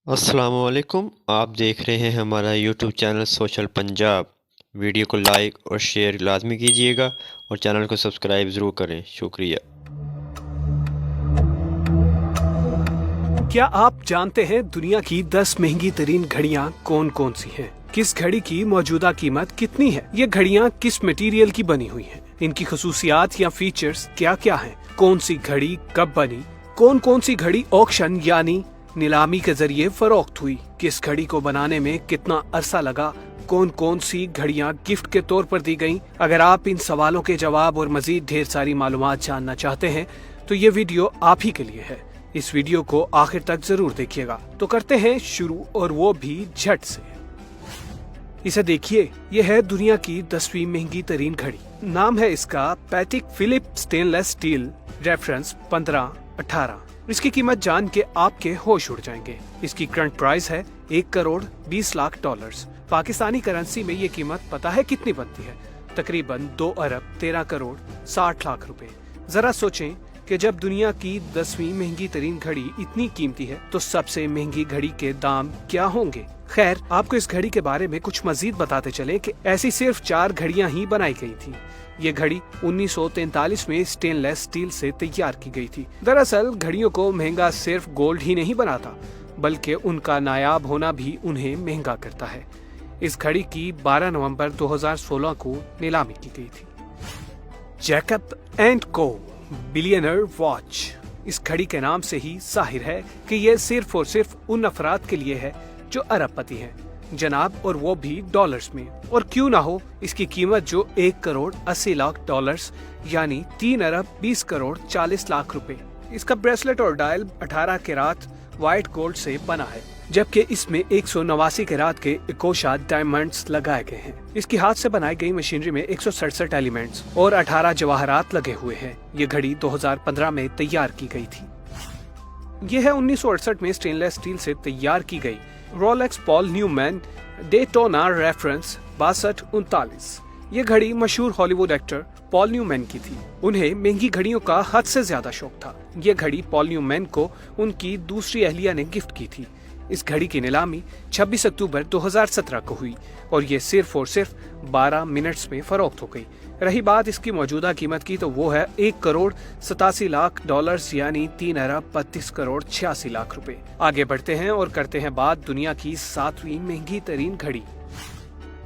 अस्सलामुअलैकुम। आप देख रहे हैं हमारा YouTube channel social Punjab. Video को लाइक और शेयर लाजमी कीजिएगा और चैनल को सब्सक्राइब ज़रूर करें। शुक्रिया। क्या आप जानते हैं दुनिया की 10 महंगी तरीन घड़ियां कौन कौन सी हैं? किस घड़ी की मौजूदा कीमत कितनी है? ये घड़ियां किस मटेरियल की बनी हुई हैं? इनकी खसूसियात या फीचर्स क्या क्या हैं? कौन सी घड़ी कब बनी? कौन सी घड़ी ऑक्शन यानी नीलामी के जरिए फरोख्त हुई? किस घड़ी को बनाने में कितना अरसा लगा? कौन सी घड़ियां गिफ्ट के तौर पर दी गईं? अगर आप इन सवालों के जवाब और मजीद ढेर सारी मालूमात जानना चाहते हैं तो ये वीडियो आप ही के लिए है। इस वीडियो को आखिर तक जरूर देखिएगा। तो करते हैं शुरू, और वो भी झट से। इसे देखिए, ये है दुनिया की 10वीं महंगी तरीन घड़ी। नाम है इसका Patek Philip stainless steel, reference 1518। इसकी कीमत जान के आपके होश उड़ जाएंगे। इसकी करंट प्राइस है 1 करोड़ 20 लाख डॉलर्स। पाकिस्तानी करेंसी में ये कीमत पता है कितनी बनती है? तकरीबन 2 अरब 13 करोड़ 60 लाख रुपए। जरा सोचें कि जब दुनिया की 10वीं महंगी तरीन घड़ी इतनी कीमती है तो सबसे महंगी घड़ी के दाम क्या होंगे? खैर, आपको इस घड़ी के बारे में कुछ मजीद बताते चले कि ऐसी सिर्फ 4 घड़ियां ही बनाई गई थी। ये घड़ी 1943 में स्टेनलेस स्टील से तैयार की गई थी। दरअसल घड़ियों को महंगा सिर्फ गोल्ड ही नहीं बनाता, बल्कि उनका नायाब होना भी उन्हें महंगा करता है। इस घड़ी की 12 नवंबर 2016 को नीलामी की गई थी। जैकब एंड को बिलियनर वॉच। इस घड़ी के नाम से ही जाहिर है कि यह सिर्फ और सिर्फ उन अफराद के लिए है जो अरबपति हैं, जनाब, और वो भी डॉलर्स में। और क्यों ना हो, इसकी कीमत जो 1 करोड़ 80 लाख डॉलर्स यानी 3 अरब 20 करोड़ 40 लाख रुपए। इसका ब्रेसलेट और डायल 18 कैरात व्हाइट गोल्ड से बना है, जबकि इसमें 189 कैरात के इकोशा डायमंड्स लगाए गए हैं। इसकी हाथ से बनाई गई मशीनरी में 167 एलिमेंट्स और 18 जवाहरात लगे हुए हैं। ये घड़ी 2015 में तैयार की गई थी। यह है 1968 में स्टेनलेस स्टील से तैयार की गई Rolex Paul Newman Daytona reference 6239। ये घड़ी मशहूर हॉलीवुड एक्टर पॉल न्यूमैन की थी। उन्हें महंगी घड़ियों का हद से ज्यादा शौक था। ये घड़ी पॉल न्यूमैन को उनकी दूसरी अहलिया ने गिफ्ट की थी। इस घड़ी की नीलामी 26 अक्टूबर 2017 को हुई और ये सिर्फ और सिर्फ 12 मिनट्स में फरोख्त हो गई। रही बात इसकी मौजूदा कीमत की, तो वो है 1 करोड़ 87 लाख डॉलर्स यानी 3 अरब 32 करोड़ 86 लाख रुपए। आगे बढ़ते हैं और करते हैं बात दुनिया की 7वीं महंगी तरीन घड़ी,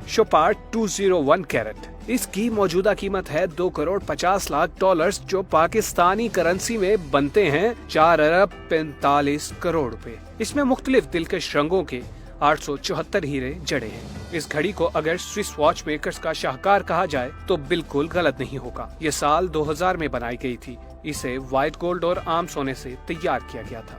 शोपार्ट 201 कैरेट। इसकी मौजूदा कीमत है 2 करोड़ 50 लाख डॉलर्स, जो पाकिस्तानी करेंसी में बनते हैं 4 अरब 45 करोड़ रुपए। इसमें मुख्तलिफ दिलकश रंगों के 874 हीरे जड़े हैं। इस घड़ी को अगर स्विस वॉच मेकर्स का शाहकार कहा जाए तो बिल्कुल गलत नहीं होगा। ये साल 2000 में बनाई गई थी। इसे व्हाइट गोल्ड और आम सोने से तैयार किया गया था।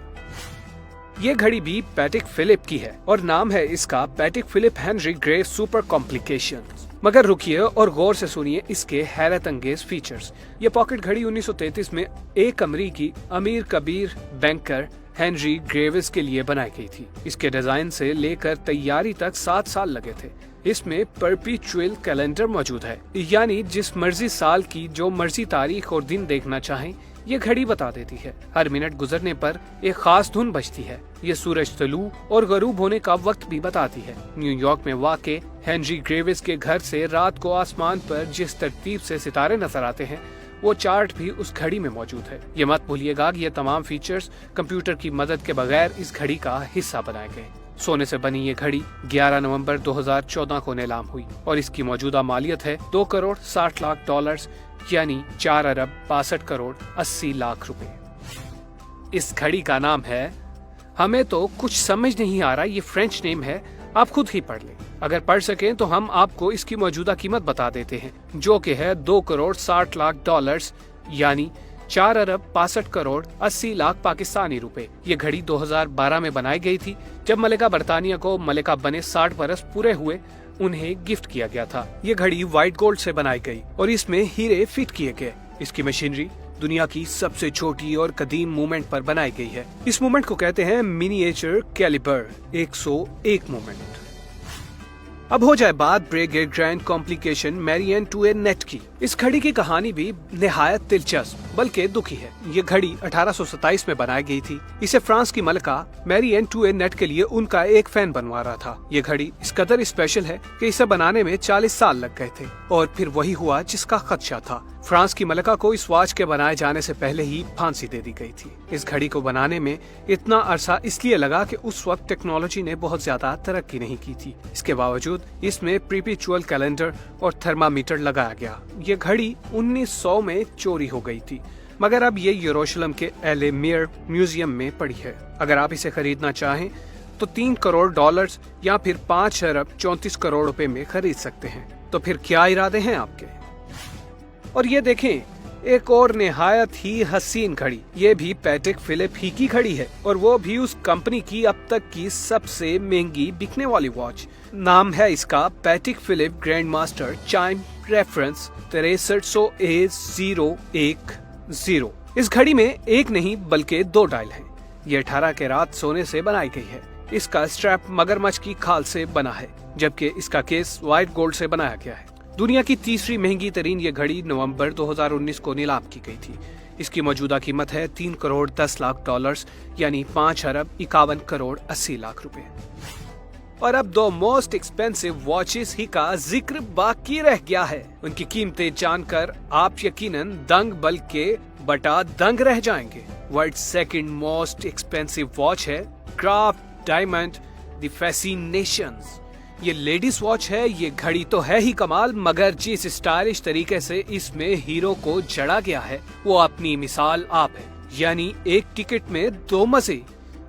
ये घड़ी भी पैटिक फिलिप की है और नाम है इसका Patek Philippe Henry Graves super complication. मगर रुकिए और गौर से सुनिए इसके हैरत अंगेज फीचर्स। ये पॉकेट घड़ी 1933 में एक अमरीकी अमीर कबीर बैंकर हेनरी ग्रेविस के लिए बनाई गई थी। इसके डिजाइन से लेकर तैयारी तक 7 साल लगे थे। इसमें परपीचुअल कैलेंडर मौजूद है, यानी जिस मर्जी साल की जो मर्जी तारीख और दिन देखना चाहें ये घड़ी बता देती है। हर मिनट गुजरने पर एक खास धुन बजती है। ये सूरज तलू और गरूब होने का वक्त भी बताती है। न्यूयॉर्क में वाक़े हेनरी ग्रेविस के घर से रात को आसमान पर जिस तरतीब से सितारे नजर आते हैं, वो चार्ट भी उस घड़ी में मौजूद है। ये मत भूलिएगा कि ये तमाम फीचर्स कंप्यूटर की मदद के बगैर इस घड़ी का हिस्सा बनाए गए। सोने से बनी ये घड़ी 11 नवंबर 2014 को नीलाम हुई और इसकी मौजूदा मालियत है 2 करोड़ 60 लाख डॉलर्स यानी 4 अरब 62 करोड़ 80 लाख रुपए। इस घड़ी का नाम है, हमें तो कुछ समझ नहीं आ रहा, ये फ्रेंच नेम है, आप खुद ही पढ़ लें। अगर पढ़ सकें तो हम आपको इसकी मौजूदा कीमत बता देते हैं, जो कि है 2 करोड़ 60 लाख डॉलर्स यानी 4 अरब 62 करोड़ 80 लाख पाकिस्तानी रुपए। ये घड़ी 2012 में बनाई गई थी, जब मलिका बरतानिया को मलिका बने 60 बरस पूरे हुए उन्हें गिफ्ट किया गया था। ये घड़ी व्हाइट गोल्ड से बनाई गई और इसमें हीरे फिट किए गए। इसकी मशीनरी दुनिया की सबसे छोटी और कदीम मूवमेंट पर बनाई गई है। इस मूवमेंट को कहते हैं मिनिएचर कैलिबर 101 मूवमेंट। अब हो जाए बात ब्रेगेड ग्रैंड कॉम्प्लिकेशन मैरी एंटुएनेट की। इस घड़ी की कहानी भी निहायत दिलचस्प बल्कि दुखी है। ये घड़ी 1827 में बनाई गई थी। इसे फ्रांस की मलका मैरी एंटुएनेट के लिए उनका एक फैन बनवा रहा था। ये घड़ी इस कदर स्पेशल है कि इसे बनाने में 40 साल लग गए थे और फिर वही हुआ जिसका खदशा था। फ्रांस की मलका को इस वॉच के बनाए जाने से पहले ही फांसी दे दी गई थी। इस घड़ी को बनाने में इतना अरसा इसलिए लगा कि उस वक्त टेक्नोलॉजी ने बहुत ज्यादा तरक्की नहीं की थी। इसके बावजूद इसमें परपेचुअल कैलेंडर और थर्मामीटर लगाया गया। ये घड़ी 1900 में चोरी हो गई थी, मगर अब ये यरूशलेम के एले मेयर म्यूजियम में पड़ी है। अगर आप इसे खरीदना चाहें तो $3 करोड़ या फिर 5 अरब 34 करोड़ रुपए में खरीद सकते हैं। तो फिर क्या इरादे हैं आपके? और ये देखें, एक और निहायत ही हसीन घड़ी। ये भी पैटेक फिलिप ही की घड़ी है और वो भी उस कंपनी की अब तक की सबसे महंगी बिकने वाली वॉच। नाम है इसका Patek Philippe grand master chime reference 63A010। इस घड़ी में एक नहीं बल्कि 2 डायल हैं। ये 18 कैरात सोने से बनाई गई है। इसका स्ट्रैप मगरमच्छ की खाल से बना है, जबकि इसका केस व्हाइट गोल्ड से बनाया गया है। दुनिया की तीसरी महंगी तरीन ये घड़ी नवंबर 2019 को नीलाम की गई थी। इसकी मौजूदा कीमत है $3 करोड़ 10 लाख यानी 5 अरब 51 करोड़ 80 लाख रुपए। और अब 2 मोस्ट एक्सपेंसिव वॉचेस ही का जिक्र बाकी रह गया है। उनकी कीमतें जानकर आप यकीनन दंग बल्कि बटा दंग रह जाएंगे। World second most expensive watch है ग्राफ डायमंड द फैसिनेशंस। ये लेडीज वॉच है। ये घड़ी तो है ही कमाल, मगर जिस स्टाइलिश तरीके से इसमें हीरो को जड़ा गया है वो अपनी मिसाल आप है। यानी एक टिकट में 2 मजे।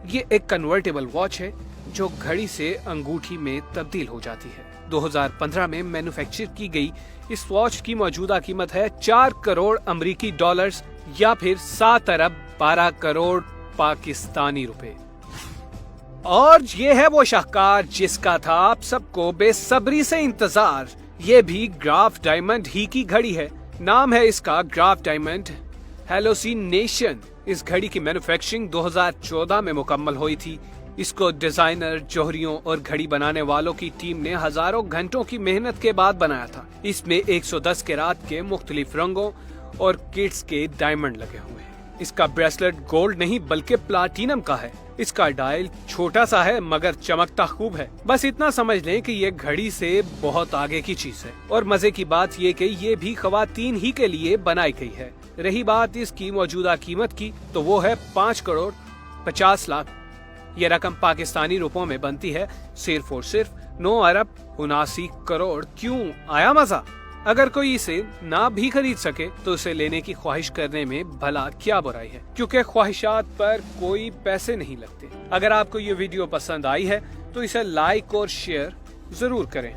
ये एक कन्वर्टेबल वॉच है जो घड़ी से अंगूठी में तब्दील हो जाती है। 2015 में मैन्युफैक्चर की गई इस वॉच की मौजूदा कीमत है $4 करोड़ अमेरिकी डॉलर्स या फिर 7 अरब 12 करोड़ पाकिस्तानी रुपए। और ये है वो शाहकार जिसका था आप सबको बेसब्री से इंतजार। ये भी ग्राफ डायमंड ही की घड़ी है। नाम है इसका ग्राफ डायमंड हैलोसिनेशन। इस घड़ी की मैन्युफैक्चरिंग 2014 में मुकम्मल हुई थी। इसको डिजाइनर, जौहरियों और घड़ी बनाने वालों की टीम ने हजारों घंटों की मेहनत के बाद बनाया था। इसमें 110 कैरात के मुख्तलिफ रंगों और किट्स के डायमंड लगे हुए हैं। इसका ब्रेसलेट गोल्ड नहीं बल्कि प्लाटिनम का है। इसका डायल छोटा सा है मगर चमकता खूब है। बस इतना समझ लें कि ये घड़ी से बहुत आगे की चीज है। और मजे की बात ये कि ये भी खवातीन ही के लिए बनाई गई है। रही बात इसकी मौजूदा कीमत की तो वो है 5 करोड़ 50 लाख। ये रकम पाकिस्तानी रुपयों में बनती है सिर्फ और सिर्फ 9 अरब 79 करोड़। क्यों आया मजा? अगर कोई इसे ना भी खरीद सके तो उसे लेने की ख्वाहिश करने में भला क्या बुराई है, क्योंकि ख्वाहिशात पर कोई पैसे नहीं लगते। अगर आपको ये वीडियो पसंद आई है तो इसे लाइक और शेयर जरूर करें।